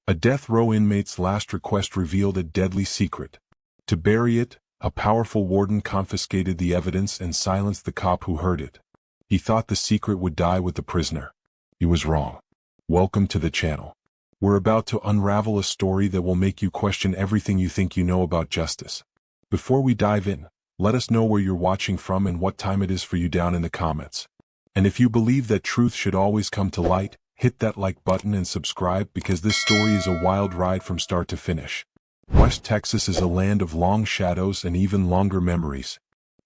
A death row inmate's last request revealed a deadly secret. To bury it, a powerful warden confiscated the evidence and silenced the cop who heard it. He thought the secret would die with the prisoner. He was wrong. Welcome to the channel. We're about to unravel a story that will make you question everything you think you know about justice. Before we dive in, let us know where you're watching from and what time it is for you down in the comments. And if you believe that truth should always come to light, hit that like button and subscribe because this story is a wild ride from start to finish. West Texas is a land of long shadows and even longer memories.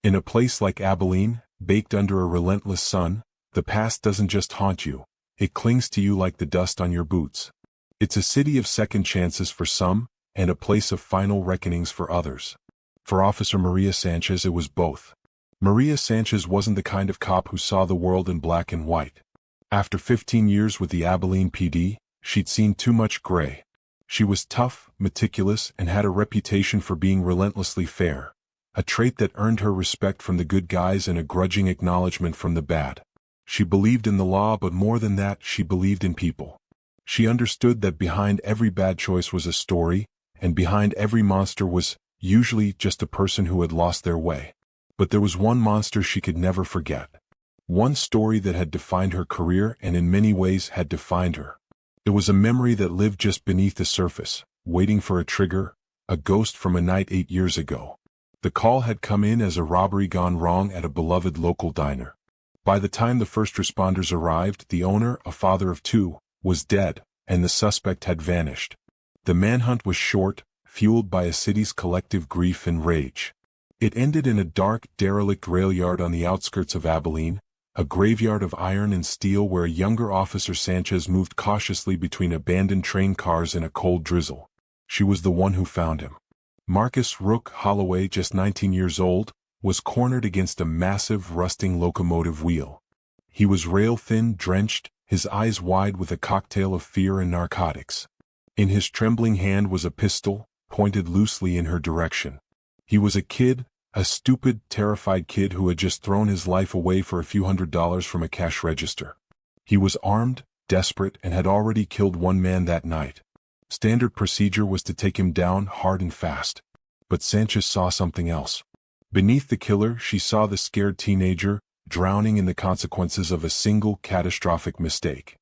In a place like Abilene, baked under a relentless sun, the past doesn't just haunt you, it clings to you like the dust on your boots. It's a city of second chances for some, and a place of final reckonings for others. For Officer Maria Sanchez, it was both. Maria Sanchez wasn't the kind of cop who saw the world in black and white. After 15 years with the Abilene PD, she'd seen too much gray. She was tough, meticulous, and had a reputation for being relentlessly fair, a trait that earned her respect from the good guys and a grudging acknowledgement from the bad. She believed in the law, but more than that, she believed in people. She understood that behind every bad choice was a story, and behind every monster was, usually, just a person who had lost their way. But there was one monster she could never forget. One story that had defined her career and in many ways had defined her. It was a memory that lived just beneath the surface, waiting for a trigger, a ghost from a night 8 years ago. The call had come in as a robbery gone wrong at a beloved local diner. By the time the first responders arrived, the owner, a father of two, was dead, and the suspect had vanished. The manhunt was short, fueled by a city's collective grief and rage. It ended in a dark, derelict rail yard on the outskirts of Abilene, a graveyard of iron and steel where a younger Officer Sanchez moved cautiously between abandoned train cars in a cold drizzle. She was the one who found him. Marcus Rook Holloway, just 19 years old, was cornered against a massive, rusting locomotive wheel. He was rail-thin, drenched, his eyes wide with a cocktail of fear and narcotics. In his trembling hand was a pistol, pointed loosely in her direction. He was a kid, a stupid, terrified kid who had just thrown his life away for a few $100s from a cash register. He was armed, desperate, and had already killed one man that night. Standard procedure was to take him down hard and fast. But Sanchez saw something else. Beneath the killer, she saw the scared teenager, drowning in the consequences of a single catastrophic mistake.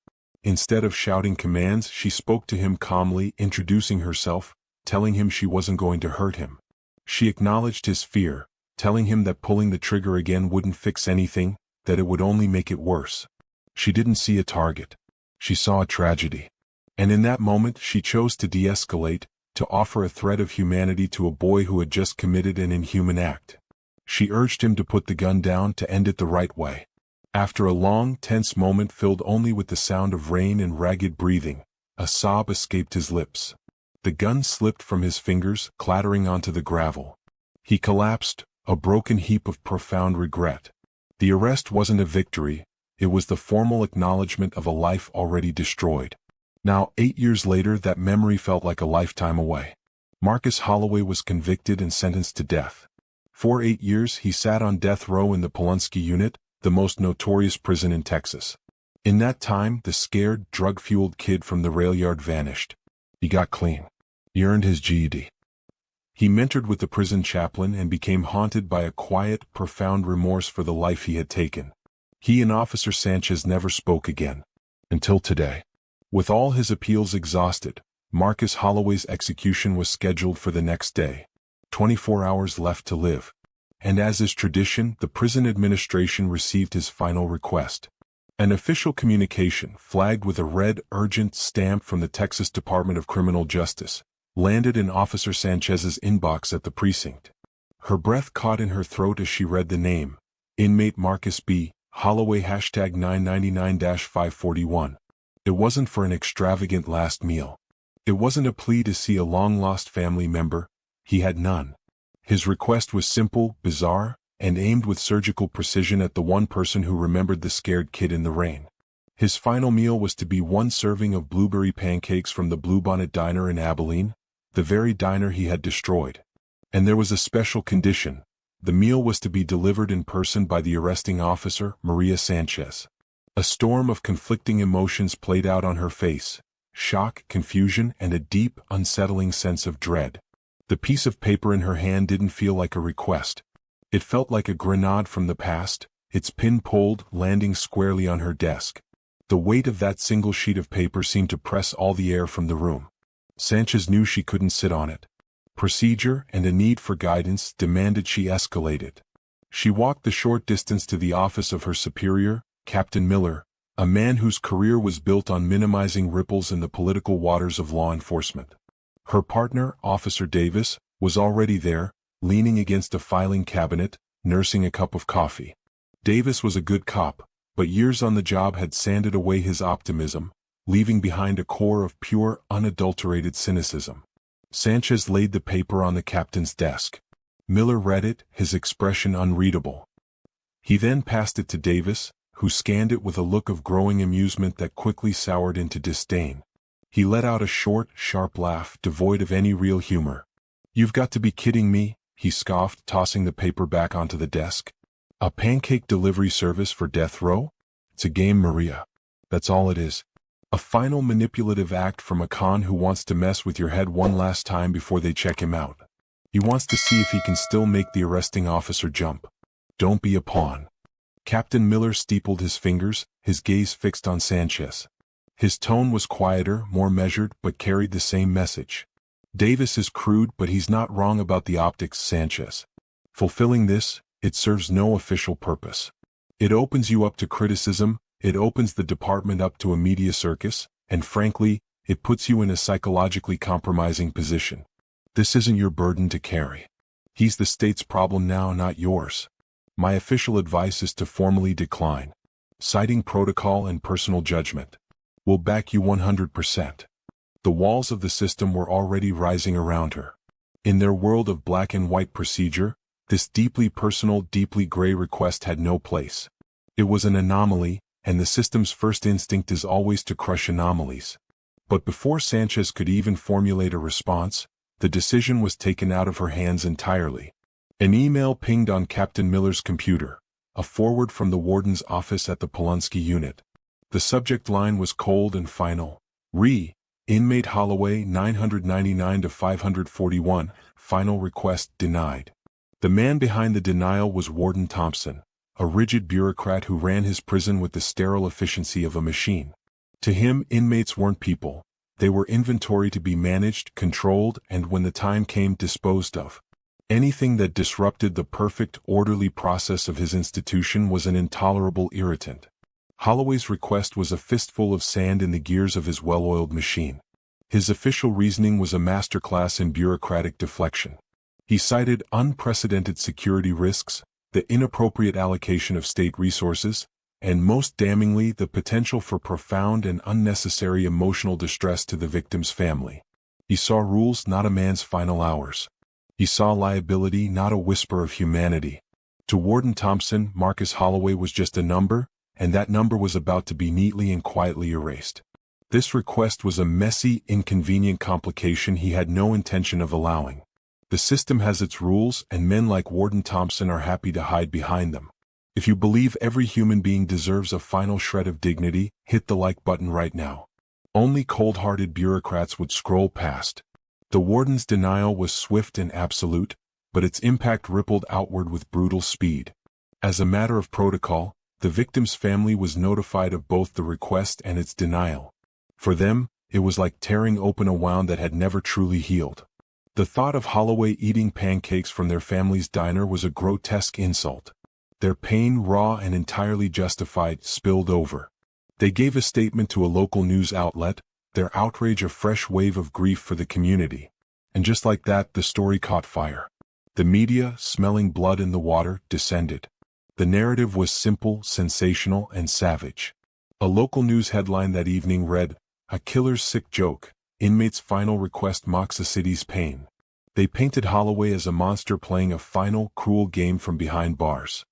Instead of shouting commands, she spoke to him calmly, introducing herself, telling him she wasn't going to hurt him. She acknowledged his fear, telling him that pulling the trigger again wouldn't fix anything, that it would only make it worse. She didn't see a target. She saw a tragedy. And in that moment, she chose to de-escalate, to offer a thread of humanity to a boy who had just committed an inhuman act. She urged him to put the gun down, to end it the right way. After a long, tense moment filled only with the sound of rain and ragged breathing, a sob escaped his lips. The gun slipped from his fingers, clattering onto the gravel. He collapsed, a broken heap of profound regret. The arrest wasn't a victory, it was the formal acknowledgement of a life already destroyed. Now, 8 years later, that memory felt like a lifetime away. Marcus Holloway was convicted and sentenced to death. For 8 years, he sat on death row in the Pulaski unit, the most notorious prison in Texas. In that time, the scared, drug-fueled kid from the rail yard vanished. He got clean. He earned his GED. He mentored with the prison chaplain and became haunted by a quiet, profound remorse for the life he had taken. He and Officer Sanchez never spoke again. Until today. With all his appeals exhausted, Marcus Holloway's execution was scheduled for the next day. 24 hours left to live. And as is tradition, the prison administration received his final request. An official communication, flagged with a red, urgent stamp from the Texas Department of Criminal Justice, landed in Officer Sanchez's inbox at the precinct. Her breath caught in her throat as she read the name. Inmate Marcus B. Holloway #999-541. It wasn't for an extravagant last meal. It wasn't a plea to see a long-lost family member. He had none. His request was simple, bizarre, and aimed with surgical precision at the one person who remembered the scared kid in the rain. His final meal was to be one serving of blueberry pancakes from the Bluebonnet Diner in Abilene, the very diner he had destroyed. And there was a special condition. The meal was to be delivered in person by the arresting officer, Maria Sanchez. A storm of conflicting emotions played out on her face. shock, confusion, and a deep, unsettling sense of dread. The piece of paper in her hand didn't feel like a request. It felt like a grenade from the past, its pin pulled, landing squarely on her desk. The weight of that single sheet of paper seemed to press all the air from the room. Sanchez knew she couldn't sit on it. Procedure and a need for guidance demanded she escalate it. She walked the short distance to the office of her superior, Captain Miller, a man whose career was built on minimizing ripples in the political waters of law enforcement. Her partner, Officer Davis, was already there, leaning against a filing cabinet, nursing a cup of coffee. Davis was a good cop, but years on the job had sanded away his optimism, leaving behind a core of pure, unadulterated cynicism. Sanchez laid the paper on the captain's desk. Miller read it, his expression unreadable. He then passed it to Davis, who scanned it with a look of growing amusement that quickly soured into disdain. He let out a short, sharp laugh, devoid of any real humor. "You've got to be kidding me," he scoffed, tossing the paper back onto the desk. "A pancake delivery service for death row? It's a game, Maria. That's all it is. A final manipulative act from a con who wants to mess with your head one last time before they check him out. He wants to see if he can still make the arresting officer jump. Don't be a pawn." Captain Miller steepled his fingers, his gaze fixed on Sanchez. His tone was quieter, more measured, but carried the same message. "Davis is crude, but he's not wrong about the optics, Sanchez. Fulfilling this, it serves no official purpose. It opens you up to criticism, it opens the department up to a media circus, and frankly, it puts you in a psychologically compromising position. This isn't your burden to carry. He's the state's problem now, not yours. My official advice is to formally decline, citing protocol and personal judgment. We'll back you 100%. The walls of the system were already rising around her. In their world of black and white procedure, this deeply personal, deeply gray request had no place. It was an anomaly, and the system's first instinct is always to crush anomalies. But before Sanchez could even formulate a response, the decision was taken out of her hands entirely. An email pinged on Captain Miller's computer, a forward from the warden's office at the Polunsky unit. The subject line was cold and final. Inmate Holloway 999-541, final request denied. The man behind the denial was Warden Thompson, a rigid bureaucrat who ran his prison with the sterile efficiency of a machine. To him, inmates weren't people. They were inventory to be managed, controlled, and when the time came, disposed of. Anything that disrupted the perfect, orderly process of his institution was an intolerable irritant. Holloway's request was a fistful of sand in the gears of his well-oiled machine. His official reasoning was a masterclass in bureaucratic deflection. He cited unprecedented security risks, the inappropriate allocation of state resources, and most damningly the potential for profound and unnecessary emotional distress to the victim's family. He saw rules, not a man's final hours. He saw liability, not a whisper of humanity. To Warden Thompson, Marcus Holloway was just a number, and that number was about to be neatly and quietly erased. This request was a messy, inconvenient complication he had no intention of allowing. The system has its rules, and men like Warden Thompson are happy to hide behind them. If you believe every human being deserves a final shred of dignity, hit the like button right now. Only cold-hearted bureaucrats would scroll past. The warden's denial was swift and absolute, but its impact rippled outward with brutal speed. As a matter of protocol, the victim's family was notified of both the request and its denial. For them, it was like tearing open a wound that had never truly healed. The thought of Holloway eating pancakes from their family's diner was a grotesque insult. Their pain, raw and entirely justified, spilled over. They gave a statement to a local news outlet, their outrage a fresh wave of grief for the community. And just like that, the story caught fire. The media, smelling blood in the water, descended. The narrative was simple, sensational, and savage. A local news headline that evening read, "A killer's sick joke, inmate's final request mocks a city's pain." They painted Holloway as a monster playing a final, cruel game from behind bars.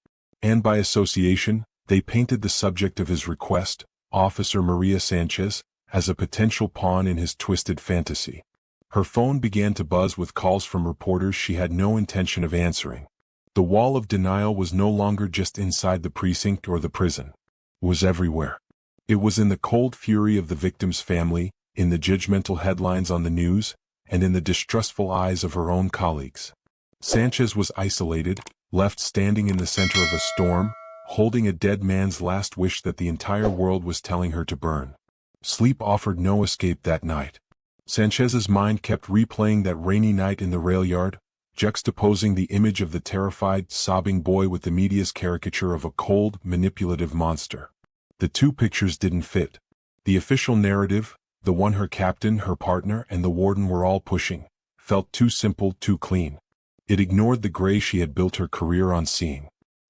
And by association, they painted the subject of his request, Officer Maria Sanchez, as a potential pawn in his twisted fantasy. Her phone began to buzz with calls from reporters she had no intention of answering. The wall of denial was no longer just inside the precinct or the prison. It was everywhere. It was in the cold fury of the victim's family, in the judgmental headlines on the news, and in the distrustful eyes of her own colleagues. Sanchez was isolated, left standing in the center of a storm, holding a dead man's last wish that the entire world was telling her to burn. Sleep offered no escape that night. Sanchez's mind kept replaying that rainy night in the rail yard, juxtaposing the image of the terrified, sobbing boy with the media's caricature of a cold, manipulative monster. The two pictures didn't fit. The official narrative, the one her captain, her partner, and the warden were all pushing, felt too simple, too clean. It ignored the gray she had built her career on seeing.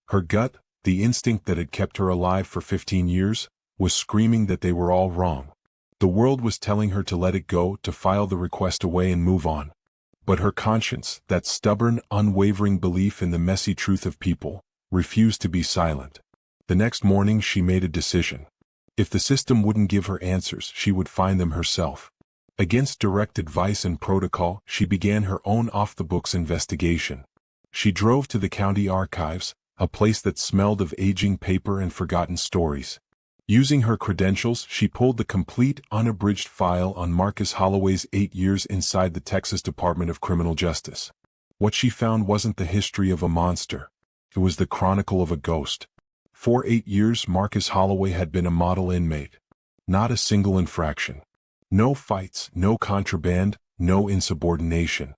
Her gut, the instinct that had kept her alive for 15 years, was screaming that they were all wrong. The world was telling her to let it go, to file the request away and move on. But her conscience, that stubborn, unwavering belief in the messy truth of people, refused to be silent. The next morning she made a decision. If the system wouldn't give her answers, she would find them herself. Against direct advice and protocol, she began her own off-the-books investigation. She drove to the county archives, a place that smelled of aging paper and forgotten stories. Using her credentials, she pulled the complete, unabridged file on Marcus Holloway's 8 years inside the Texas Department of Criminal Justice. What she found wasn't the history of a monster. It was the chronicle of a ghost. For 8 years, Marcus Holloway had been a model inmate. Not a single infraction. No fights, no contraband, no insubordination.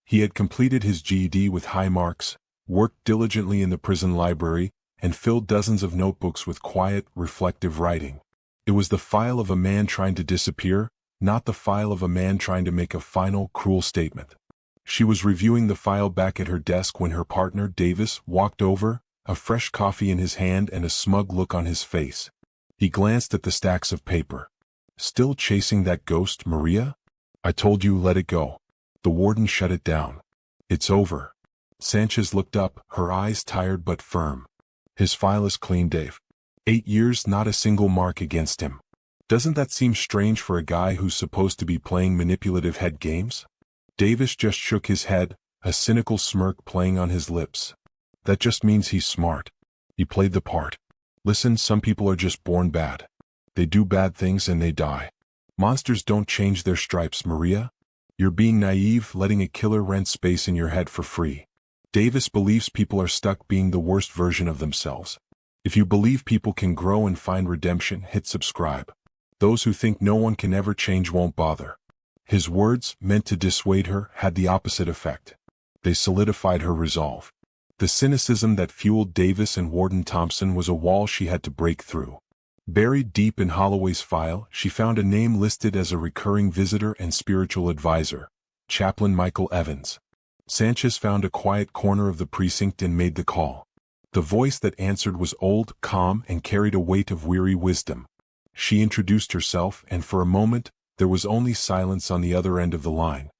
He had completed his GED with high marks, worked diligently in the prison library, and filled dozens of notebooks with quiet, reflective writing. It was the file of a man trying to disappear, not the file of a man trying to make a final, cruel statement. She was reviewing the file back at her desk when her partner, Davis, walked over, a fresh coffee in his hand and a smug look on his face. He glanced at the stacks of paper. "Still chasing that ghost, Maria? I told you let it go." The warden shut it down. "It's over." Sanchez looked up, her eyes tired but firm. "His file is clean, Dave. 8 years, not a single mark against him. Doesn't that seem strange for a guy who's supposed to be playing manipulative head games?" Davis just shook his head, a cynical smirk playing on his lips. "That just means he's smart. He played the part. Listen, some people are just born bad. They do bad things and they die. Monsters don't change their stripes, Maria. You're being naive, letting a killer rent space in your head for free. Davis believes people are stuck being the worst version of themselves. If you believe people can grow and find redemption, hit subscribe. Those who think no one can ever change won't bother." His words, meant to dissuade her, had the opposite effect. They solidified her resolve. The cynicism that fueled Davis and Warden Thompson was a wall she had to break through. Buried deep in Holloway's file, she found a name listed as a recurring visitor and spiritual advisor: Chaplain Michael Evans. Sanchez found a quiet corner of the precinct and made the call. The voice that answered was old, calm, and carried a weight of weary wisdom. She introduced herself, and for a moment, there was only silence on the other end of the line.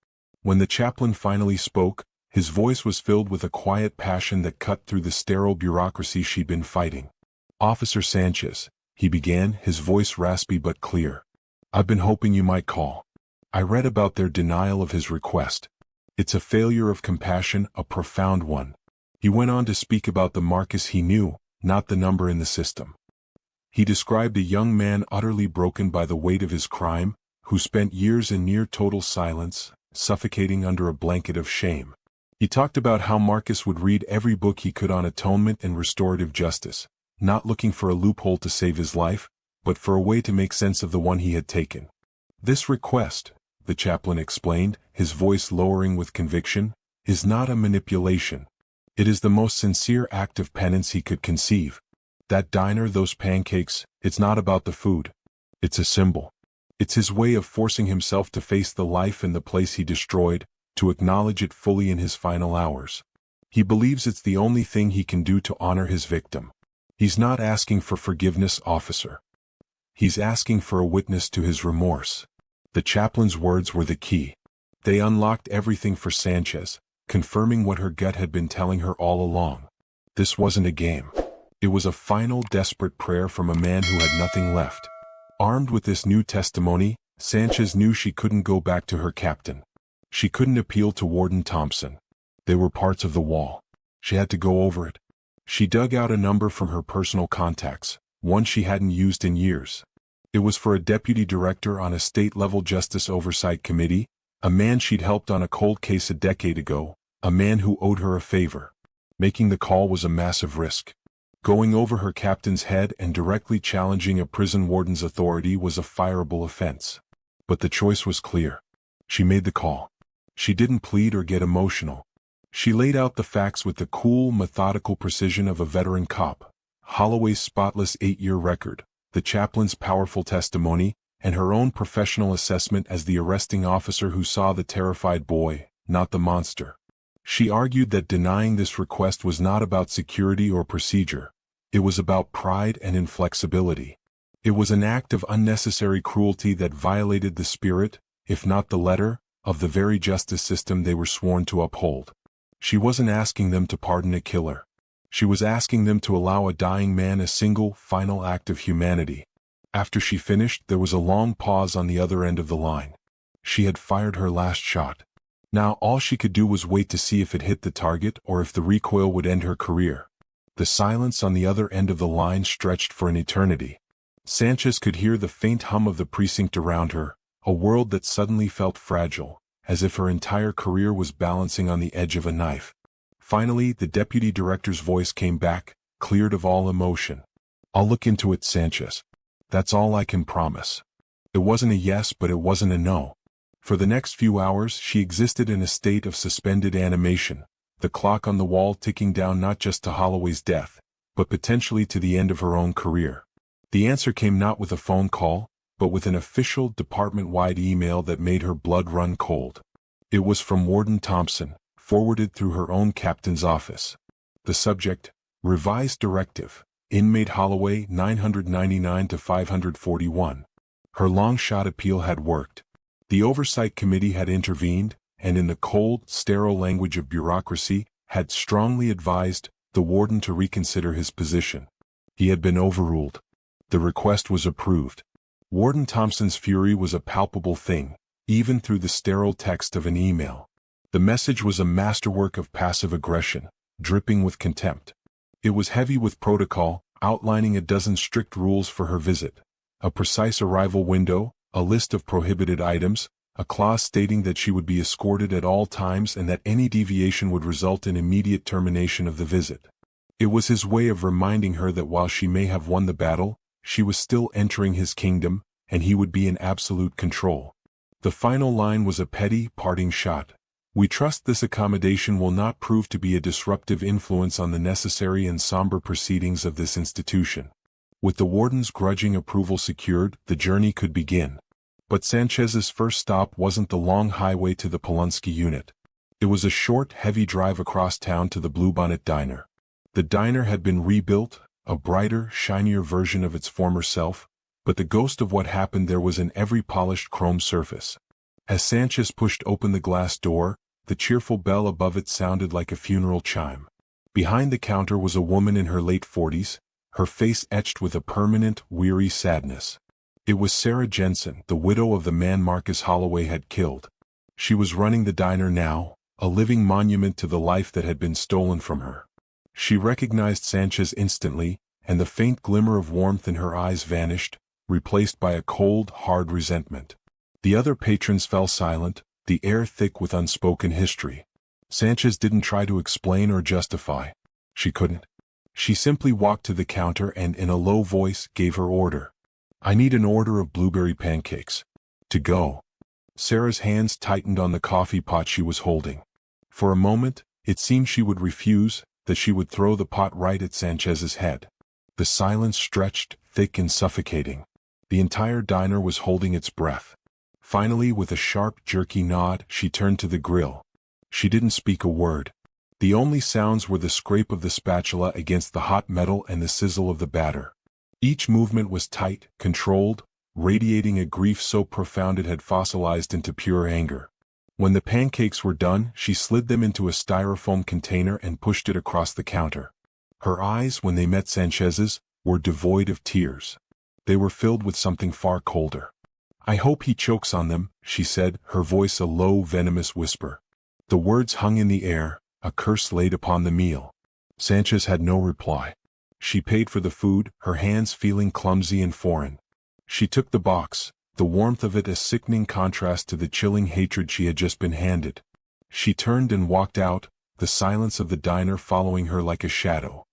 When the chaplain finally spoke, his voice was filled with a quiet passion that cut through the sterile bureaucracy she'd been fighting. "Officer Sanchez," he began, his voice raspy but clear. "I've been hoping you might call. I read about their denial of his request. It's a failure of compassion, a profound one." He went on to speak about the Marcus he knew, not the number in the system. He described a young man utterly broken by the weight of his crime, who spent years in near total silence, suffocating under a blanket of shame. He talked about how Marcus would read every book he could on atonement and restorative justice, not looking for a loophole to save his life, but for a way to make sense of the one he had taken. "This request," the chaplain explained, his voice lowering with conviction, "is not a manipulation. It is the most sincere act of penance he could conceive. That diner, those pancakes, it's not about the food. It's a symbol. It's his way of forcing himself to face the life and the place he destroyed, to acknowledge it fully in his final hours. He believes it's the only thing he can do to honor his victim. He's not asking for forgiveness, officer. He's asking for a witness to his remorse." The chaplain's words were the key. They unlocked everything for Sanchez, confirming what her gut had been telling her all along. This wasn't a game. It was a final, desperate prayer from a man who had nothing left. Armed with this new testimony, Sanchez knew she couldn't go back to her captain. She couldn't appeal to Warden Thompson. They were parts of the wall. She had to go over it. She dug out a number from her personal contacts, one she hadn't used in years. It was for a deputy director on a state-level justice oversight committee, a man she'd helped on a cold case a decade ago, a man who owed her a favor. Making the call was a massive risk. Going over her captain's head and directly challenging a prison warden's authority was a fireable offense. But the choice was clear. She made the call. She didn't plead or get emotional. She laid out the facts with the cool, methodical precision of a veteran cop. Holloway's spotless 8-year record, the chaplain's powerful testimony, and her own professional assessment as the arresting officer who saw the terrified boy, not the monster. She argued that denying this request was not about security or procedure. It was about pride and inflexibility. It was an act of unnecessary cruelty that violated the spirit, if not the letter, of the very justice system they were sworn to uphold. She wasn't asking them to pardon a killer. She was asking them to allow a dying man a single, final act of humanity. After she finished, there was a long pause on the other end of the line. She had fired her last shot. Now all she could do was wait to see if it hit the target or if the recoil would end her career. The silence on the other end of the line stretched for an eternity. Sanchez could hear the faint hum of the precinct around her, a world that suddenly felt fragile, as if her entire career was balancing on the edge of a knife. Finally, the deputy director's voice came back, cleared of all emotion. "I'll look into it, Sanchez. That's all I can promise." It wasn't a yes, but it wasn't a no. For the next few hours, she existed in a state of suspended animation, the clock on the wall ticking down not just to Holloway's death, but potentially to the end of her own career. The answer came not with a phone call, but with an official department-wide email that made her blood run cold. It was from Warden Thompson, forwarded through her own captain's office. The subject, Revised Directive, Inmate Holloway 999 to 541. Her long-shot appeal had worked. The Oversight Committee had intervened, and in the cold, sterile language of bureaucracy, had strongly advised the warden to reconsider his position. He had been overruled. The request was approved. Warden Thompson's fury was a palpable thing, even through the sterile text of an email. The message was a masterwork of passive aggression, dripping with contempt. It was heavy with protocol, outlining a dozen strict rules for her visit. A precise arrival window, a list of prohibited items, a clause stating that she would be escorted at all times and that any deviation would result in immediate termination of the visit. It was his way of reminding her that while she may have won the battle, she was still entering his kingdom, and he would be in absolute control. The final line was a petty, parting shot. "We trust this accommodation will not prove to be a disruptive influence on the necessary and somber proceedings of this institution." With the warden's grudging approval secured, the journey could begin. But Sanchez's first stop wasn't the long highway to the Polunsky unit. It was a short, heavy drive across town to the Bluebonnet Diner. The diner had been rebuilt, a brighter, shinier version of its former self, but the ghost of what happened there was in every polished chrome surface. As Sanchez pushed open the glass door, the cheerful bell above it sounded like a funeral chime. Behind the counter was a woman in her late 40s, her face etched with a permanent, weary sadness. It was Sarah Jensen, the widow of the man Marcus Holloway had killed. She was running the diner now, a living monument to the life that had been stolen from her. She recognized Sanchez instantly, and the faint glimmer of warmth in her eyes vanished, replaced by a cold, hard resentment. The other patrons fell silent, the air thick with unspoken history. Sanchez didn't try to explain or justify. She couldn't. She simply walked to the counter and in a low voice gave her order. "I need an order of blueberry pancakes. To go." Sarah's hands tightened on the coffee pot she was holding. For a moment, it seemed she would refuse, that she would throw the pot right at Sanchez's head. The silence stretched, thick and suffocating. The entire diner was holding its breath. Finally, with a sharp, jerky nod, she turned to the grill. She didn't speak a word. The only sounds were the scrape of the spatula against the hot metal and the sizzle of the batter. Each movement was tight, controlled, radiating a grief so profound it had fossilized into pure anger. When the pancakes were done, she slid them into a styrofoam container and pushed it across the counter. Her eyes, when they met Sanchez's, were devoid of tears. They were filled with something far colder. "I hope he chokes on them," she said, her voice a low, venomous whisper. The words hung in the air, a curse laid upon the meal. Sanchez had no reply. She paid for the food, her hands feeling clumsy and foreign. She took the box, the warmth of it a sickening contrast to the chilling hatred she had just been handed. She turned and walked out, the silence of the diner following her like a shadow.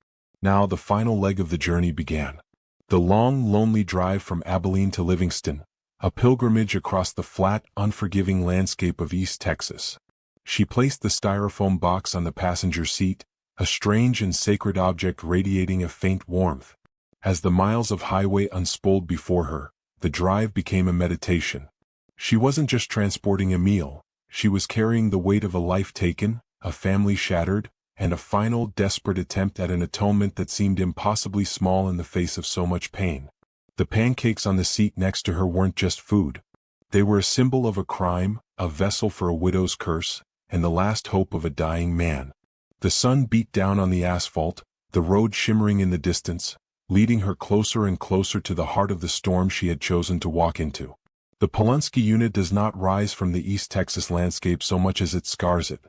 Now the final leg of the journey began. The long, lonely drive from Abilene to Livingston, a pilgrimage across the flat, unforgiving landscape of East Texas. She placed the styrofoam box on the passenger seat, a strange and sacred object radiating a faint warmth. As the miles of highway unspooled before her, the drive became a meditation. She wasn't just transporting a meal, she was carrying the weight of a life taken, a family shattered, and a final desperate attempt at an atonement that seemed impossibly small in the face of so much pain. The pancakes on the seat next to her weren't just food. They were a symbol of a crime, a vessel for a widow's curse, and the last hope of a dying man. The sun beat down on the asphalt, the road shimmering in the distance, leading her closer and closer to the heart of the storm she had chosen to walk into. The Polunsky unit does not rise from the East Texas landscape so much as it scars it.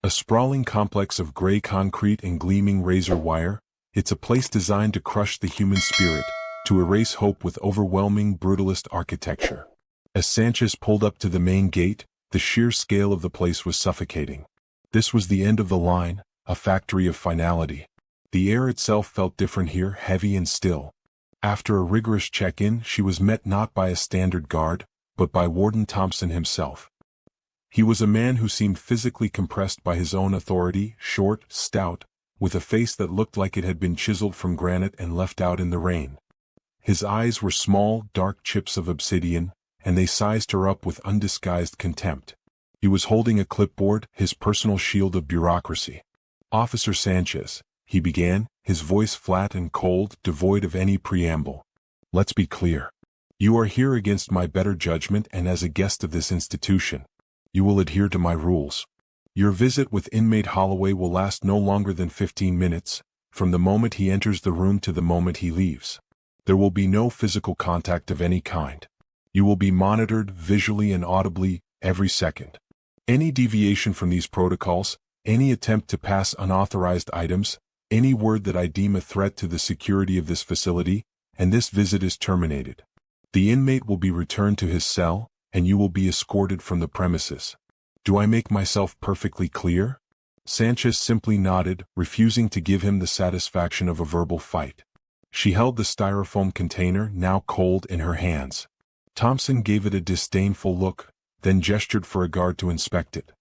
A sprawling complex of gray concrete and gleaming razor wire, it's a place designed to crush the human spirit, to erase hope with overwhelming brutalist architecture. As Sanchez pulled up to the main gate, the sheer scale of the place was suffocating. This was the end of the line, a factory of finality. The air itself felt different here, heavy and still. After a rigorous check-in, she was met not by a standard guard, but by Warden Thompson himself. He was a man who seemed physically compressed by his own authority, short, stout, with a face that looked like it had been chiseled from granite and left out in the rain. His eyes were small, dark chips of obsidian, and they sized her up with undisguised contempt. He was holding a clipboard, his personal shield of bureaucracy. "Officer Sanchez," he began, his voice flat and cold, devoid of any preamble. "Let's be clear. You are here against my better judgment and as a guest of this institution. You will adhere to my rules. Your visit with inmate Holloway will last no longer than 15 minutes, from the moment he enters the room to the moment he leaves. There will be no physical contact of any kind. You will be monitored visually and audibly every second. Any deviation from these protocols, any attempt to pass unauthorized items, any word that I deem a threat to the security of this facility, and this visit is terminated. The inmate will be returned to his cell, and you will be escorted from the premises. Do I make myself perfectly clear?" Sanchez simply nodded, refusing to give him the satisfaction of a verbal fight. She held the styrofoam container, now cold, in her hands. Thompson gave it a disdainful look, then gestured for a guard to inspect it.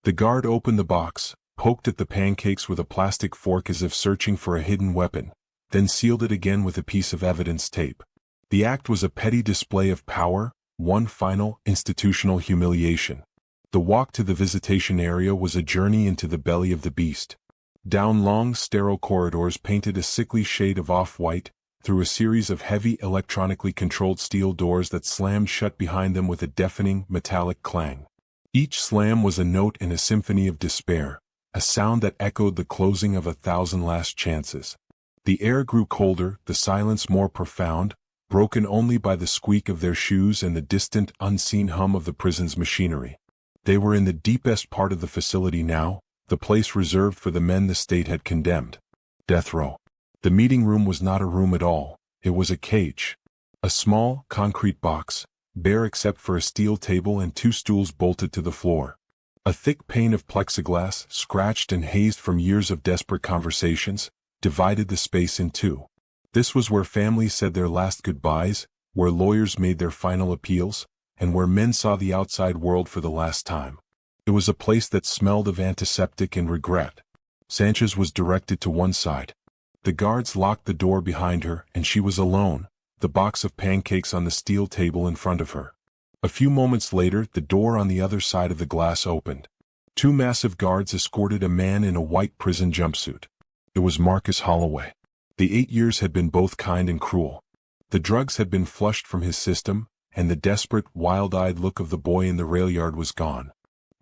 The guard opened the box, poked at the pancakes with a plastic fork as if searching for a hidden weapon, then sealed it again with a piece of evidence tape. The act was a petty display of power, one final, institutional humiliation. The walk to the visitation area was a journey into the belly of the beast. Down long, sterile corridors painted a sickly shade of off-white, through a series of heavy electronically controlled steel doors that slammed shut behind them with a deafening, metallic clang. Each slam was a note in a symphony of despair, a sound that echoed the closing of 1,000 last chances. The air grew colder, the silence more profound, broken only by the squeak of their shoes and the distant, unseen hum of the prison's machinery. They were in the deepest part of the facility now, the place reserved for the men the state had condemned. Death row. The meeting room was not a room at all, it was a cage. A small, concrete box, bare except for a steel table and 2 stools bolted to the floor. A thick pane of plexiglass, scratched and hazed from years of desperate conversations, divided the space in two. This was where families said their last goodbyes, where lawyers made their final appeals, and where men saw the outside world for the last time. It was a place that smelled of antiseptic and regret. Sanchez was directed to one side. The guards locked the door behind her, and she was alone, the box of pancakes on the steel table in front of her. A few moments later, the door on the other side of the glass opened. 2 massive guards escorted a man in a white prison jumpsuit. It was Marcus Holloway. The 8 years had been both kind and cruel. The drugs had been flushed from his system, and the desperate, wild-eyed look of the boy in the rail yard was gone.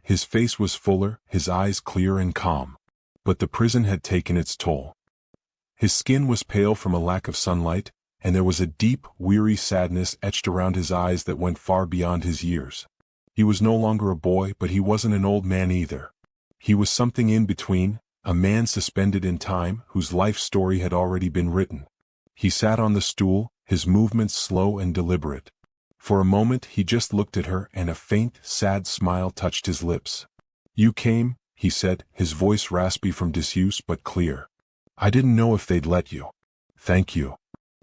His face was fuller, his eyes clear and calm. But the prison had taken its toll. His skin was pale from a lack of sunlight, and there was a deep, weary sadness etched around his eyes that went far beyond his years. He was no longer a boy, but he wasn't an old man either. He was something in between, a man suspended in time, whose life story had already been written. He sat on the stool, his movements slow and deliberate. For a moment he just looked at her and a faint, sad smile touched his lips. "You came," he said, his voice raspy from disuse but clear. "I didn't know if they'd let you." "Thank you."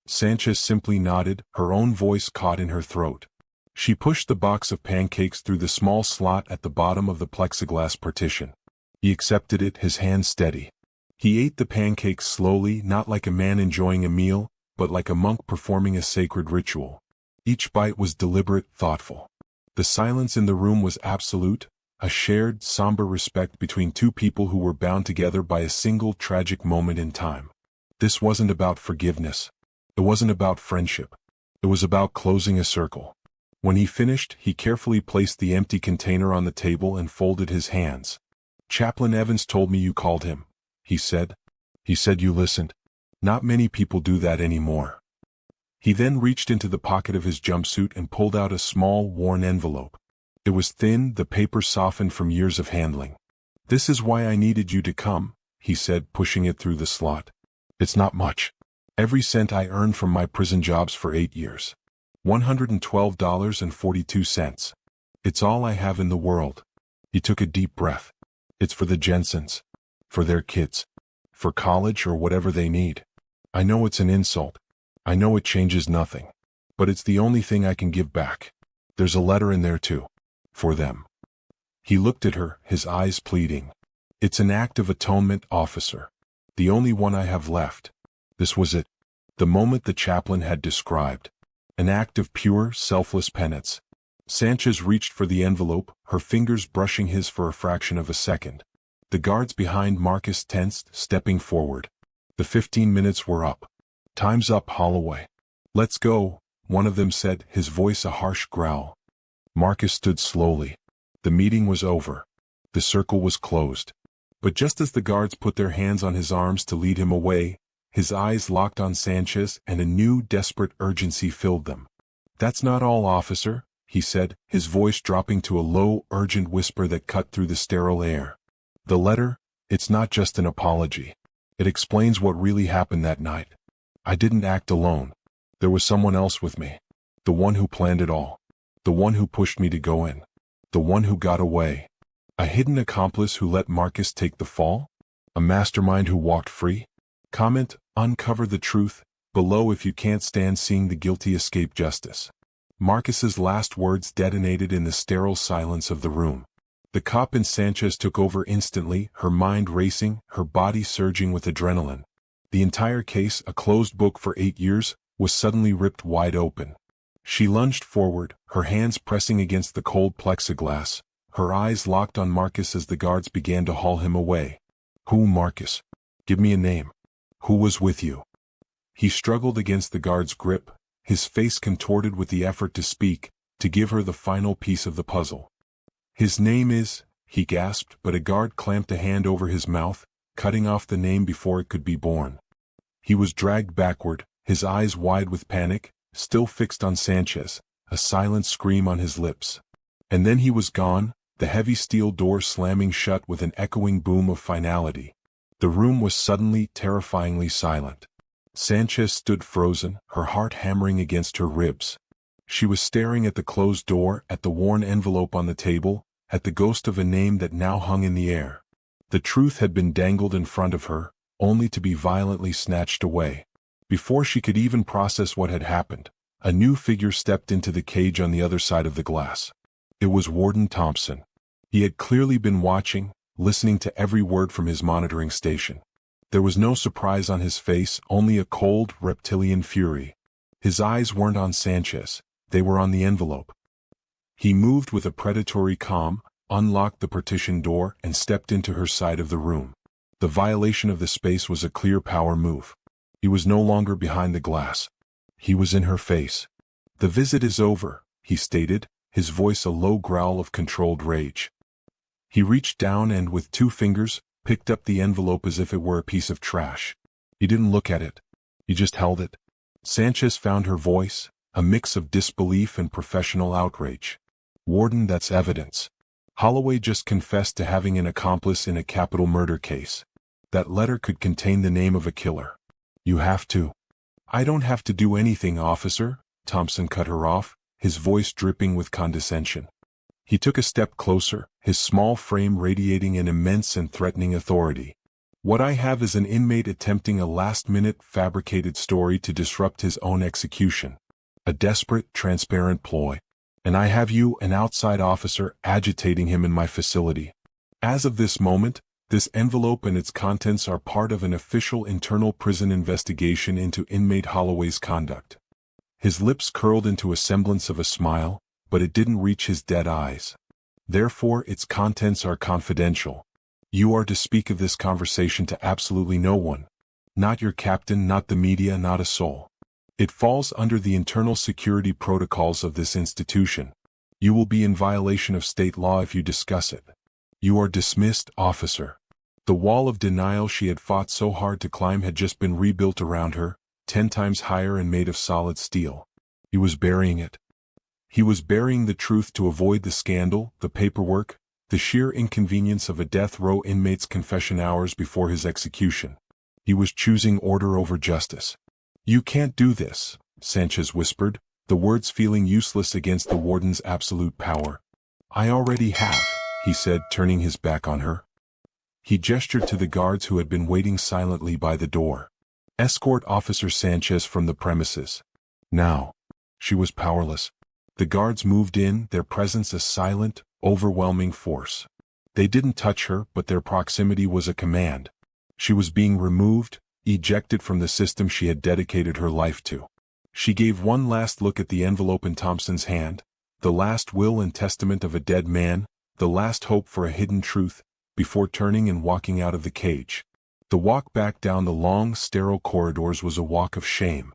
Sanchez simply nodded, her own voice caught in her throat. She pushed the box of pancakes through the small slot at the bottom of the plexiglass partition. He accepted it, his hand steady. He ate the pancakes slowly, not like a man enjoying a meal, but like a monk performing a sacred ritual. Each bite was deliberate, thoughtful. The silence in the room was absolute, a shared, somber respect between two people who were bound together by a single tragic moment in time. This wasn't about forgiveness. It wasn't about friendship. It was about closing a circle. When he finished, he carefully placed the empty container on the table and folded his hands. "Chaplain Evans told me you called him," he said. "He said you listened. Not many people do that anymore." He then reached into the pocket of his jumpsuit and pulled out a small, worn envelope. It was thin, the paper softened from years of handling. "This is why I needed you to come," he said, pushing it through the slot. "It's not much. Every cent I earned from my prison jobs for 8 years. $112.42. It's all I have in the world." He took a deep breath. "It's for the Jensens. For their kids. For college or whatever they need. I know it's an insult. I know it changes nothing. But it's the only thing I can give back. There's a letter in there too. For them." He looked at her, his eyes pleading. "It's an act of atonement, officer. The only one I have left." This was it. The moment the chaplain had described. An act of pure, selfless penance. Sanchez reached for the envelope, her fingers brushing his for a fraction of a second. The guards behind Marcus tensed, stepping forward. The 15 minutes were up. "Time's up, Holloway." "Let's go," one of them said, his voice a harsh growl. Marcus stood slowly. The meeting was over. The circle was closed. But just as the guards put their hands on his arms to lead him away, his eyes locked on Sanchez and a new, desperate urgency filled them. "That's not all, officer," he said, his voice dropping to a low, urgent whisper that cut through the sterile air. "The letter, it's not just an apology. It explains what really happened that night. I didn't act alone. There was someone else with me. The one who planned it all. The one who pushed me to go in. The one who got away. A hidden accomplice who let Marcus take the fall? A mastermind who walked free? Comment, uncover the truth, below if you can't stand seeing the guilty escape justice." Marcus's last words detonated in the sterile silence of the room. The cop in Sanchez took over instantly, her mind racing, her body surging with adrenaline. The entire case, a closed book for 8 years, was suddenly ripped wide open. She lunged forward, her hands pressing against the cold plexiglass, her eyes locked on Marcus as the guards began to haul him away. "Who, Marcus? Give me a name. Who was with you?" He struggled against the guard's grip, his face contorted with the effort to speak, to give her the final piece of the puzzle. "His name is," he gasped, but a guard clamped a hand over his mouth, cutting off the name before it could be born. He was dragged backward, his eyes wide with panic, still fixed on Sanchez, a silent scream on his lips. And then he was gone, the heavy steel door slamming shut with an echoing boom of finality. The room was suddenly, terrifyingly silent. Sanchez stood frozen, her heart hammering against her ribs. She was staring at the closed door, at the worn envelope on the table, at the ghost of a name that now hung in the air. The truth had been dangled in front of her, only to be violently snatched away. Before she could even process what had happened, a new figure stepped into the cage on the other side of the glass. It was Warden Thompson. He had clearly been watching, listening to every word from his monitoring station. There was no surprise on his face, only a cold, reptilian fury. His eyes weren't on Sanchez, they were on the envelope. He moved with a predatory calm, unlocked the partition door, and stepped into her side of the room. The violation of the space was a clear power move. He was no longer behind the glass. He was in her face. "The visit is over," he stated, his voice a low growl of controlled rage. He reached down and, with 2 fingers, picked up the envelope as if it were a piece of trash. He didn't look at it. He just held it. Sanchez found her voice, a mix of disbelief and professional outrage. "Warden, that's evidence. Holloway just confessed to having an accomplice in a capital murder case. That letter could contain the name of a killer. You have to." "I don't have to do anything, officer," Thompson cut her off, his voice dripping with condescension. He took a step closer, his small frame radiating an immense and threatening authority. "What I have is an inmate attempting a last-minute fabricated story to disrupt his own execution. A desperate, transparent ploy. And I have you, an outside officer, agitating him in my facility. As of this moment, this envelope and its contents are part of an official internal prison investigation into inmate Holloway's conduct." His lips curled into a semblance of a smile, but it didn't reach his dead eyes. "Therefore, its contents are confidential. You are to speak of this conversation to absolutely no one. Not your captain, not the media, not a soul. It falls under the internal security protocols of this institution. You will be in violation of state law if you discuss it. You are dismissed, officer." The wall of denial she had fought so hard to climb had just been rebuilt around her, 10 times higher and made of solid steel. He was burying it. He was burying the truth to avoid the scandal, the paperwork, the sheer inconvenience of a death row inmate's confession hours before his execution. He was choosing order over justice. "You can't do this," Sanchez whispered, the words feeling useless against the warden's absolute power. "I already have," he said, turning his back on her. He gestured to the guards who had been waiting silently by the door. "Escort Officer Sanchez from the premises." Now. She was powerless. The guards moved in, their presence a silent, overwhelming force. They didn't touch her, but their proximity was a command. She was being removed, ejected from the system she had dedicated her life to. She gave one last look at the envelope in Thompson's hand, the last will and testament of a dead man, the last hope for a hidden truth, before turning and walking out of the cage. The walk back down the long, sterile corridors was a walk of shame.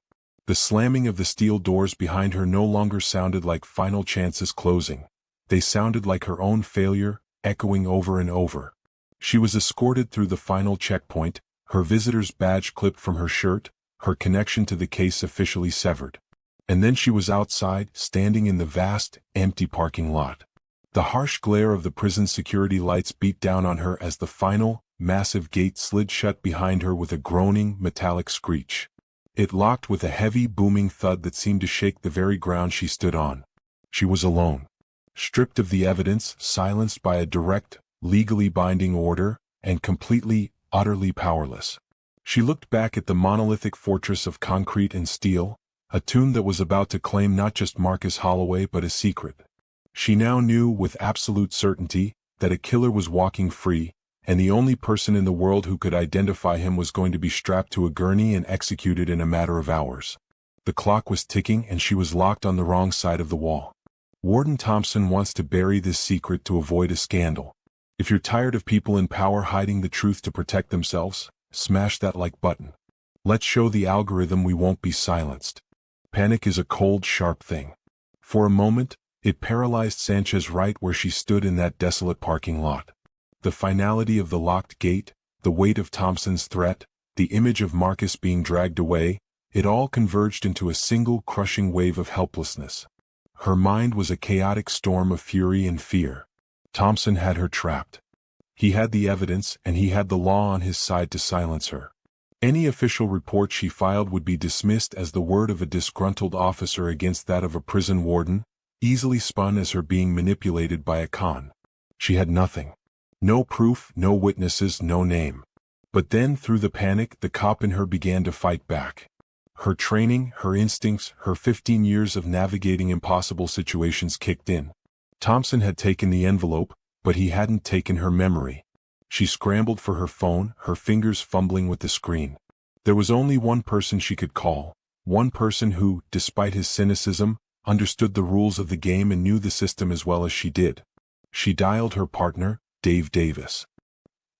The slamming of the steel doors behind her no longer sounded like final chances closing. They sounded like her own failure, echoing over and over. She was escorted through the final checkpoint, her visitor's badge clipped from her shirt, her connection to the case officially severed. And then she was outside, standing in the vast, empty parking lot. The harsh glare of the prison security lights beat down on her as the final, massive gate slid shut behind her with a groaning, metallic screech. It locked with a heavy, booming thud that seemed to shake the very ground she stood on. She was alone. Stripped of the evidence, silenced by a direct, legally binding order, and completely, utterly powerless. She looked back at the monolithic fortress of concrete and steel, a tomb that was about to claim not just Marcus Holloway but a secret. She now knew with absolute certainty that a killer was walking free, and the only person in the world who could identify him was going to be strapped to a gurney and executed in a matter of hours. The clock was ticking and she was locked on the wrong side of the wall. Warden Thompson wants to bury this secret to avoid a scandal. If you're tired of people in power hiding the truth to protect themselves, smash that like button. Let's show the algorithm we won't be silenced. Panic is a cold, sharp thing. For a moment, it paralyzed Sanchez right where she stood in that desolate parking lot. The finality of the locked gate, the weight of Thompson's threat, the image of Marcus being dragged away, it all converged into a single crushing wave of helplessness. Her mind was a chaotic storm of fury and fear. Thompson had her trapped. He had the evidence and he had the law on his side to silence her. Any official report she filed would be dismissed as the word of a disgruntled officer against that of a prison warden, easily spun as her being manipulated by a con. She had nothing. No proof, no witnesses, no name. But then, through the panic, the cop in her began to fight back. Her training, her instincts, her 15 years of navigating impossible situations kicked in. Thompson had taken the envelope, but he hadn't taken her memory. She scrambled for her phone, her fingers fumbling with the screen. There was only one person she could call, one person who, despite his cynicism, understood the rules of the game and knew the system as well as she did. She dialed her partner, Dave Davis.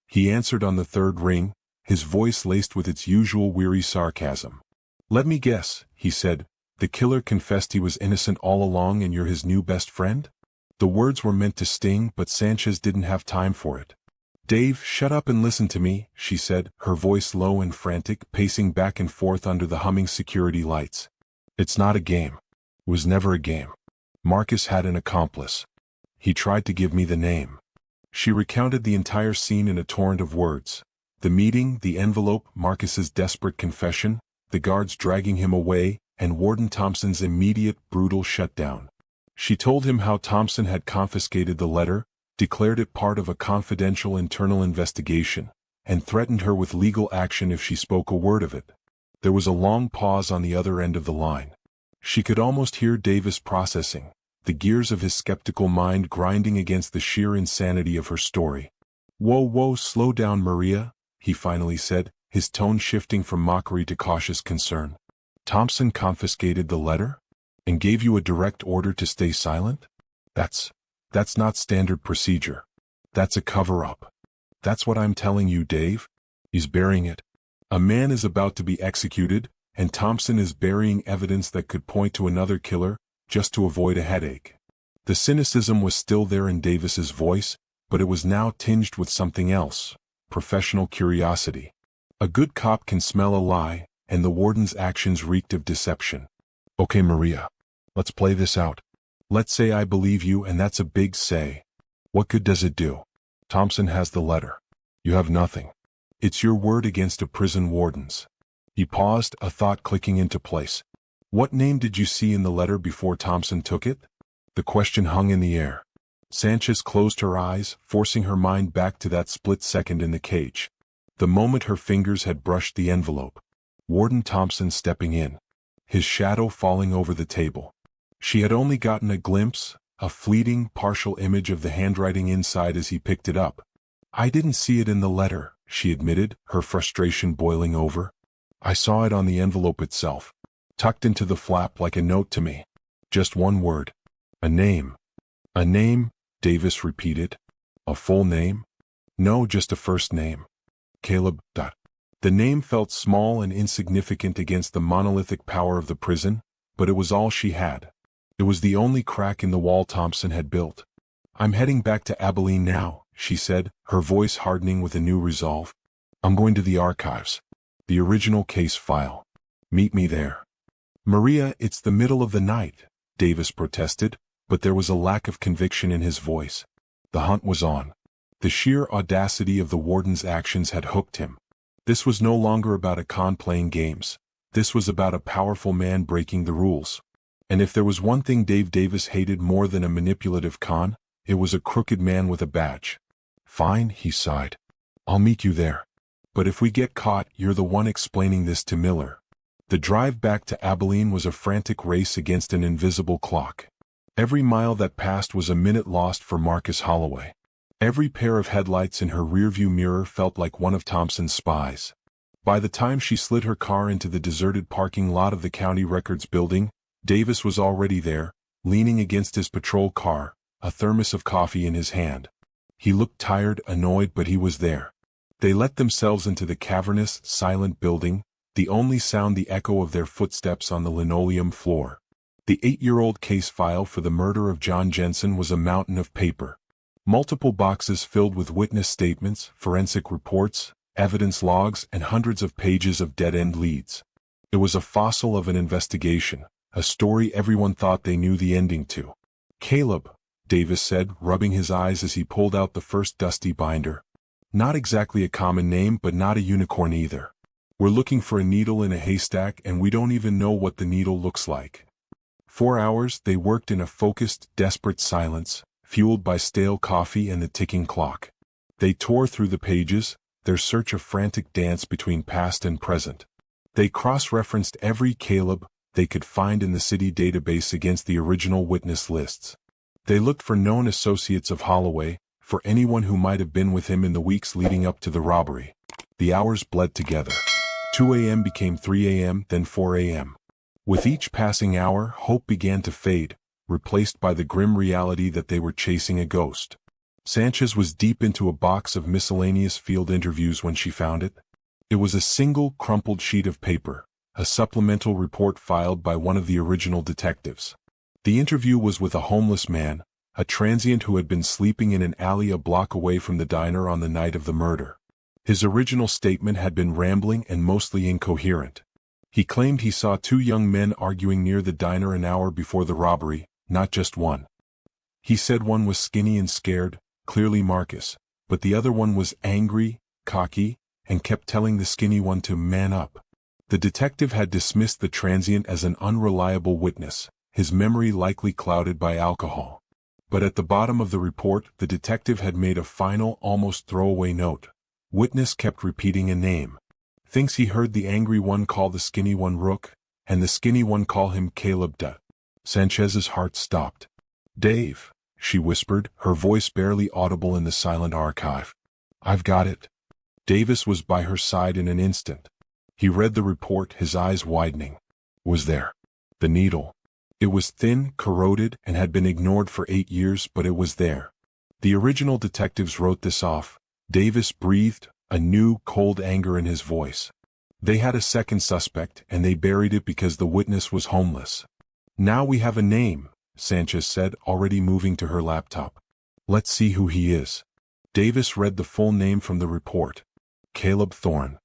He answered on the third ring, his voice laced with its usual weary sarcasm. "Let me guess," he said, "the killer confessed he was innocent all along and you're his new best friend?" The words were meant to sting, but Sanchez didn't have time for it. "Dave, shut up and listen to me," she said, her voice low and frantic, pacing back and forth under the humming security lights. "It's not a game. It was never a game. Marcus had an accomplice. He tried to give me the name." She recounted the entire scene in a torrent of words. The meeting, the envelope, Marcus's desperate confession, the guards dragging him away, and Warden Thompson's immediate, brutal shutdown. She told him how Thompson had confiscated the letter, declared it part of a confidential internal investigation, and threatened her with legal action if she spoke a word of it. There was a long pause on the other end of the line. She could almost hear Davis processing, the gears of his skeptical mind grinding against the sheer insanity of her story. Whoa, slow down, Maria," he finally said, his tone shifting from mockery to cautious concern. "Thompson confiscated the letter? And gave you a direct order to stay silent? That's not standard procedure. That's a cover-up. That's what I'm telling you, Dave. He's burying it. A man is about to be executed, and Thompson is burying evidence that could point to another killer, just to avoid a headache." The cynicism was still there in Davis's voice, but it was now tinged with something else, professional curiosity. A good cop can smell a lie, and the warden's actions reeked of deception. "Okay, Maria. Let's play this out. Let's say I believe you, and that's a big say. What good does it do? Thompson has the letter. You have nothing. It's your word against a prison warden's." He paused, a thought clicking into place. "What name did you see in the letter before Thompson took it?" The question hung in the air. Sanchez closed her eyes, forcing her mind back to that split second in the cage. The moment her fingers had brushed the envelope. Warden Thompson stepping in. His shadow falling over the table. She had only gotten a glimpse, a fleeting, partial image of the handwriting inside as he picked it up. "I didn't see it in the letter," she admitted, her frustration boiling over. "I saw it on the envelope itself, tucked into the flap like a note to me. Just one word. A name." "A name?" Davis repeated. "A full name?" "No, just a first name. Caleb. The name felt small and insignificant against the monolithic power of the prison, but it was all she had. It was the only crack in the wall Thompson had built. "I'm heading back to Abilene now," she said, her voice hardening with a new resolve. "I'm going to the archives. The original case file. Meet me there." "Maria, it's the middle of the night," Davis protested, but there was a lack of conviction in his voice. The hunt was on. The sheer audacity of the warden's actions had hooked him. This was no longer about a con playing games. This was about a powerful man breaking the rules. And if there was one thing Dave Davis hated more than a manipulative con, it was a crooked man with a badge. "Fine," he sighed. "I'll meet you there. But if we get caught, you're the one explaining this to Miller." The drive back to Abilene was a frantic race against an invisible clock. Every mile that passed was a minute lost for Marcus Holloway. Every pair of headlights in her rearview mirror felt like one of Thompson's spies. By the time she slid her car into the deserted parking lot of the county records building, Davis was already there, leaning against his patrol car, a thermos of coffee in his hand. He looked tired, annoyed, but he was there. They let themselves into the cavernous, silent building, the only sound the echo of their footsteps on the linoleum floor. The 8-year-old case file for the murder of John Jensen was a mountain of paper. Multiple boxes filled with witness statements, forensic reports, evidence logs, and hundreds of pages of dead-end leads. It was a fossil of an investigation, a story everyone thought they knew the ending to. "Caleb," Davis said, rubbing his eyes as he pulled out the first dusty binder. "Not exactly a common name, but not a unicorn either. We're looking for a needle in a haystack, and we don't even know what the needle looks like." 4 hours they worked in a focused, desperate silence, fueled by stale coffee and the ticking clock. They tore through the pages, their search a frantic dance between past and present. They cross-referenced every Caleb they could find in the city database against the original witness lists. They looked for known associates of Holloway, for anyone who might have been with him in the weeks leading up to the robbery. The hours bled together. 2 a.m. became 3 a.m., then 4 a.m. With each passing hour, hope began to fade, replaced by the grim reality that they were chasing a ghost. Sanchez was deep into a box of miscellaneous field interviews when she found it. It was a single crumpled sheet of paper, a supplemental report filed by one of the original detectives. The interview was with a homeless man, a transient who had been sleeping in an alley a block away from the diner on the night of the murder. His original statement had been rambling and mostly incoherent. He claimed he saw 2 young men arguing near the diner an hour before the robbery, not just one. He said one was skinny and scared, clearly Marcus, but the other one was angry, cocky, and kept telling the skinny one to man up. The detective had dismissed the transient as an unreliable witness, his memory likely clouded by alcohol. But at the bottom of the report, the detective had made a final, almost throwaway note. Witness kept repeating a name. Thinks he heard the angry one call the skinny one Rook, and the skinny one call him Caleb. Sanchez's heart stopped. Dave, she whispered, her voice barely audible in the silent archive. I've got it. Davis was by her side in an instant. He read the report, his eyes widening. Was there? The needle. It was thin, corroded, and had been ignored for 8 years, but it was there. The original detectives wrote this off. Davis breathed, a new, cold anger in his voice. They had a second suspect, and they buried it because the witness was homeless. Now we have a name, Sanchez said, already moving to her laptop. Let's see who he is. Davis read the full name from the report. Caleb Thorne.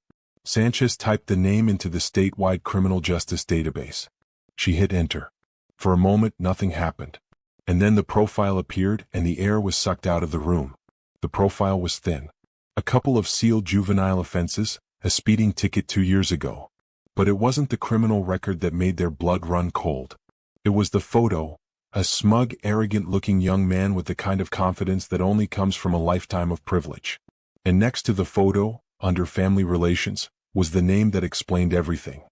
Sanchez typed the name into the statewide criminal justice database. She hit enter. For a moment, nothing happened. And then the profile appeared, and the air was sucked out of the room. The profile was thin. A couple of sealed juvenile offenses, a speeding ticket 2 years ago. But it wasn't the criminal record that made their blood run cold. It was the photo, a smug, arrogant-looking young man with the kind of confidence that only comes from a lifetime of privilege. And next to the photo, under family relations, was the name that explained everything.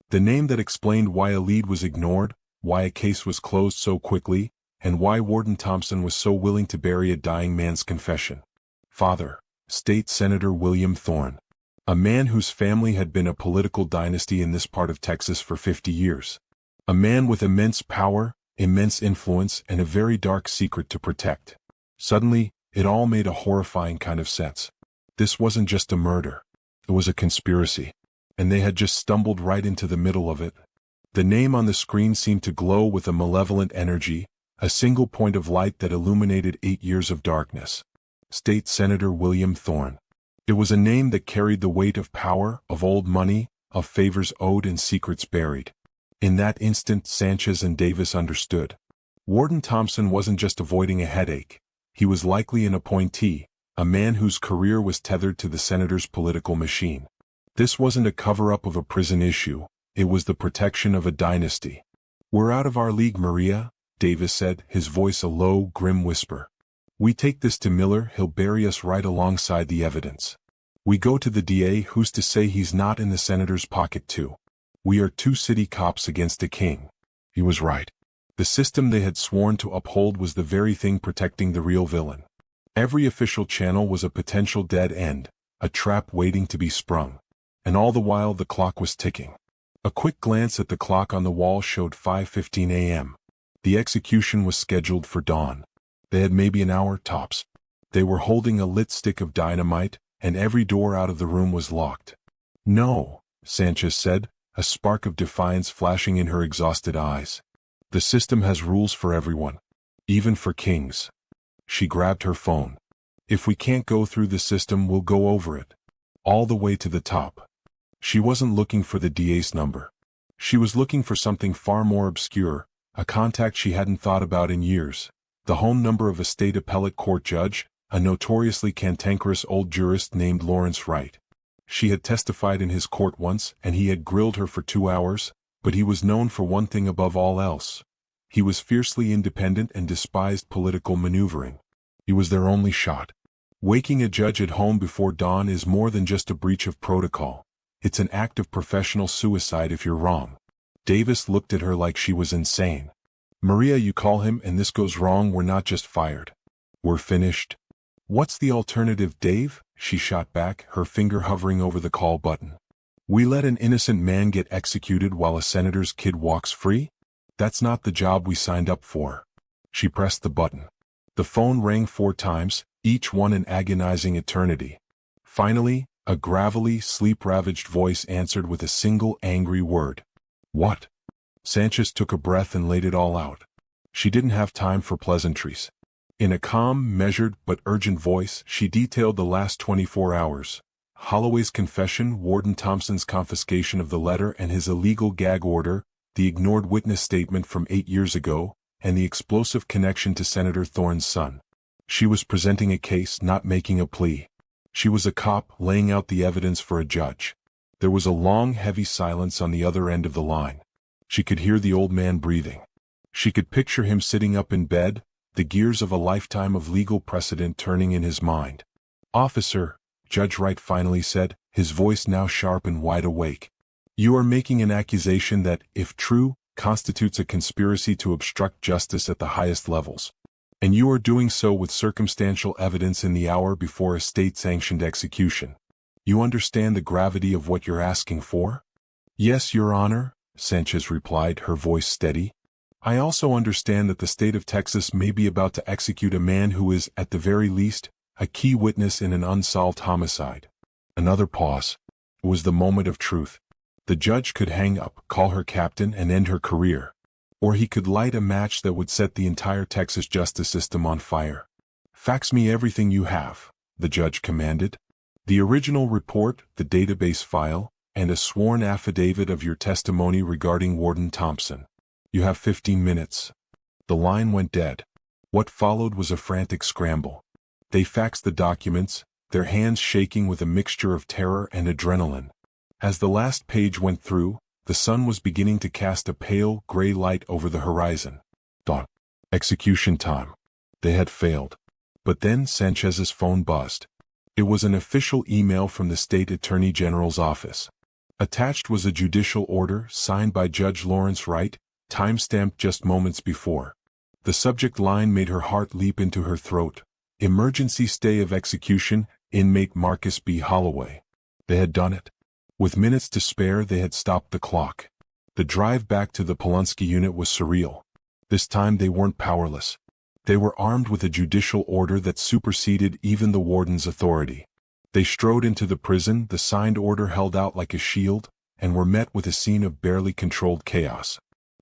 The name that explained why a lead was ignored, why a case was closed so quickly, and why Warden Thompson was so willing to bury a dying man's confession. Father, State Senator William Thorne. A man whose family had been a political dynasty in this part of Texas for 50 years. A man with immense power, immense influence, and a very dark secret to protect. Suddenly, it all made a horrifying kind of sense. This wasn't just a murder. It was a conspiracy. And they had just stumbled right into the middle of it. The name on the screen seemed to glow with a malevolent energy, a single point of light that illuminated 8 years of darkness. State Senator William Thorne. It was a name that carried the weight of power, of old money, of favors owed and secrets buried. In that instant, Sanchez and Davis understood. Warden Thompson wasn't just avoiding a headache. He was likely an appointee, a man whose career was tethered to the senator's political machine. This wasn't a cover-up of a prison issue. It was the protection of a dynasty. We're out of our league, Maria, Davis said, his voice a low, grim whisper. We take this to Miller, he'll bury us right alongside the evidence. We go to the DA, who's to say he's not in the senator's pocket too? We are 2 city cops against a king. He was right. The system they had sworn to uphold was the very thing protecting the real villain. Every official channel was a potential dead end, a trap waiting to be sprung. And all the while the clock was ticking. A quick glance at the clock on the wall showed 5:15 a.m. The execution was scheduled for dawn. They had maybe an hour tops. They were holding a lit stick of dynamite, and every door out of the room was locked. No, Sanchez said, a spark of defiance flashing in her exhausted eyes. The system has rules for everyone. Even for kings. She grabbed her phone. If we can't go through the system, we'll go over it. All the way to the top. She wasn't looking for the DA's number. She was looking for something far more obscure, a contact she hadn't thought about in years. The home number of a state appellate court judge, a notoriously cantankerous old jurist named Lawrence Wright. She had testified in his court once, and he had grilled her for 2 hours, but he was known for one thing above all else. He was fiercely independent and despised political maneuvering. He was their only shot. Waking a judge at home before dawn is more than just a breach of protocol. It's an act of professional suicide if you're wrong. Davis looked at her like she was insane. Maria, you call him and this goes wrong, we're not just fired. We're finished. What's the alternative, Dave? She shot back, her finger hovering over the call button. We let an innocent man get executed while a senator's kid walks free? That's not the job we signed up for. She pressed the button. The phone rang 4 times, each one an agonizing eternity. Finally, a gravelly, sleep-ravaged voice answered with a single angry word. What? Sanchez took a breath and laid it all out. She didn't have time for pleasantries. In a calm, measured, but urgent voice, she detailed the last 24 hours. Holloway's confession, Warden Thompson's confiscation of the letter and his illegal gag order, the ignored witness statement from 8 years ago, and the explosive connection to Senator Thorne's son. She was presenting a case, not making a plea. She was a cop laying out the evidence for a judge. There was a long, heavy silence on the other end of the line. She could hear the old man breathing. She could picture him sitting up in bed, the gears of a lifetime of legal precedent turning in his mind. "Officer," Judge Wright finally said, his voice now sharp and wide awake. "You are making an accusation that, if true, constitutes a conspiracy to obstruct justice at the highest levels. And you are doing so with circumstantial evidence in the hour before a state-sanctioned execution. You understand the gravity of what you're asking for?" "Yes, Your Honor," Sanchez replied, her voice steady. "I also understand that the state of Texas may be about to execute a man who is, at the very least, a key witness in an unsolved homicide." Another pause. It was the moment of truth. The judge could hang up, call her captain, and end her career. Or he could light a match that would set the entire Texas justice system on fire. "Fax me everything you have," the judge commanded. "The original report, the database file, and a sworn affidavit of your testimony regarding Warden Thompson. You have 15 minutes. The line went dead. What followed was a frantic scramble. They faxed the documents, their hands shaking with a mixture of terror and adrenaline. As the last page went through, the sun was beginning to cast a pale, gray light over the horizon. Dawn. Execution time. They had failed. But then Sanchez's phone buzzed. It was an official email from the State Attorney General's office. Attached was a judicial order signed by Judge Lawrence Wright, time-stamped just moments before. The subject line made her heart leap into her throat. "Emergency stay of execution, inmate Marcus B. Holloway." They had done it. With minutes to spare, they had stopped the clock. The drive back to the Polunsky unit was surreal. This time they weren't powerless. They were armed with a judicial order that superseded even the warden's authority. They strode into the prison, the signed order held out like a shield, and were met with a scene of barely controlled chaos.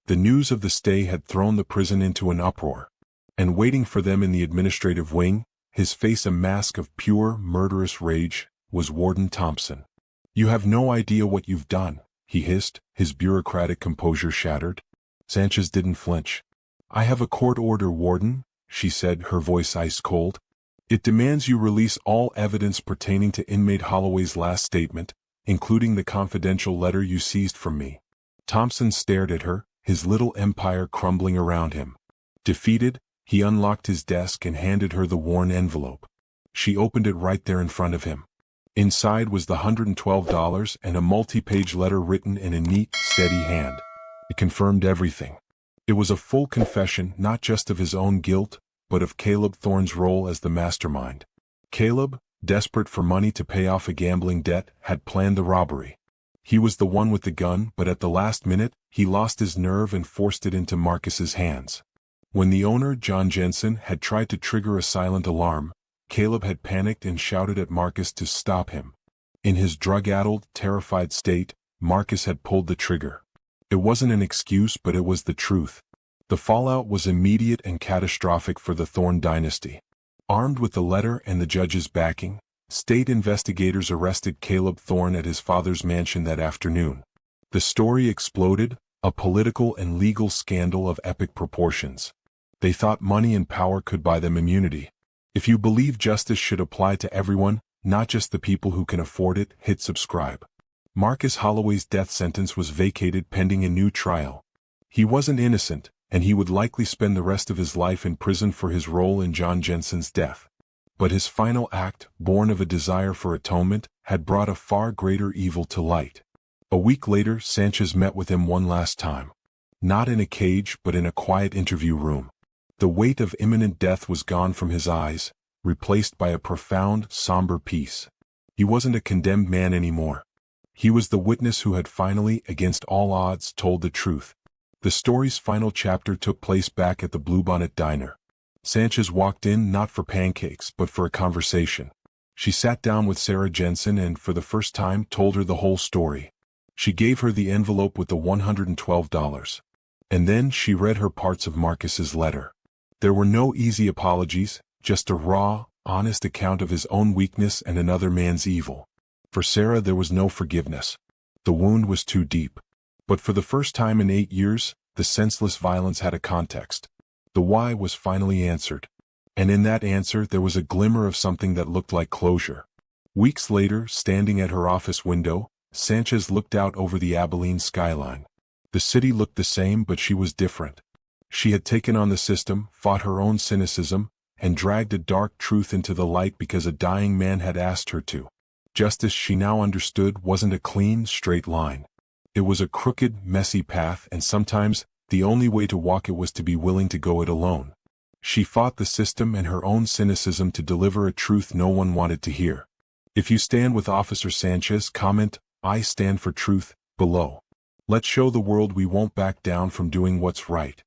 The news of the stay had thrown the prison into an uproar. And waiting for them in the administrative wing, his face a mask of pure, murderous rage, was Warden Thompson. "You have no idea what you've done," he hissed, his bureaucratic composure shattered. Sanchez didn't flinch. "I have a court order, Warden," she said, her voice ice-cold. "It demands you release all evidence pertaining to inmate Holloway's last statement, including the confidential letter you seized from me." Thompson stared at her, his little empire crumbling around him. Defeated, he unlocked his desk and handed her the worn envelope. She opened it right there in front of him. Inside was the $112 and a multi-page letter written in a neat, steady hand. It confirmed everything. It was a full confession not just of his own guilt, but of Caleb Thorne's role as the mastermind. Caleb, desperate for money to pay off a gambling debt, had planned the robbery. He was the one with the gun, but at the last minute, he lost his nerve and forced it into Marcus's hands. When the owner, John Jensen, had tried to trigger a silent alarm, Caleb had panicked and shouted at Marcus to stop him. In his drug-addled, terrified state, Marcus had pulled the trigger. It wasn't an excuse, but it was the truth. The fallout was immediate and catastrophic for the Thorne dynasty. Armed with the letter and the judge's backing, state investigators arrested Caleb Thorne at his father's mansion that afternoon. The story exploded, a political and legal scandal of epic proportions. They thought money and power could buy them immunity. If you believe justice should apply to everyone, not just the people who can afford it, hit subscribe. Marcus Holloway's death sentence was vacated pending a new trial. He wasn't innocent, and he would likely spend the rest of his life in prison for his role in John Jensen's death. But his final act, born of a desire for atonement, had brought a far greater evil to light. A week later, Sanchez met with him one last time. Not in a cage, but in a quiet interview room. The weight of imminent death was gone from his eyes, replaced by a profound, somber peace. He wasn't a condemned man anymore. He was the witness who had finally, against all odds, told the truth. The story's final chapter took place back at the Bluebonnet Diner. Sanchez walked in not for pancakes, but for a conversation. She sat down with Sarah Jensen and, for the first time, told her the whole story. She gave her the envelope with the $112. And then she read her parts of Marcus's letter. There were no easy apologies, just a raw, honest account of his own weakness and another man's evil. For Sarah there was no forgiveness. The wound was too deep. But for the first time in 8 years, the senseless violence had a context. The why was finally answered. And in that answer there was a glimmer of something that looked like closure. Weeks later, standing at her office window, Sanchez looked out over the Abilene skyline. The city looked the same, but she was different. She had taken on the system, fought her own cynicism, and dragged a dark truth into the light because a dying man had asked her to. Justice, she now understood, wasn't a clean, straight line. It was a crooked, messy path, and sometimes the only way to walk it was to be willing to go it alone. She fought the system and her own cynicism to deliver a truth no one wanted to hear. If you stand with Officer Sanchez, comment, "I stand for truth," below. Let's show the world we won't back down from doing what's right.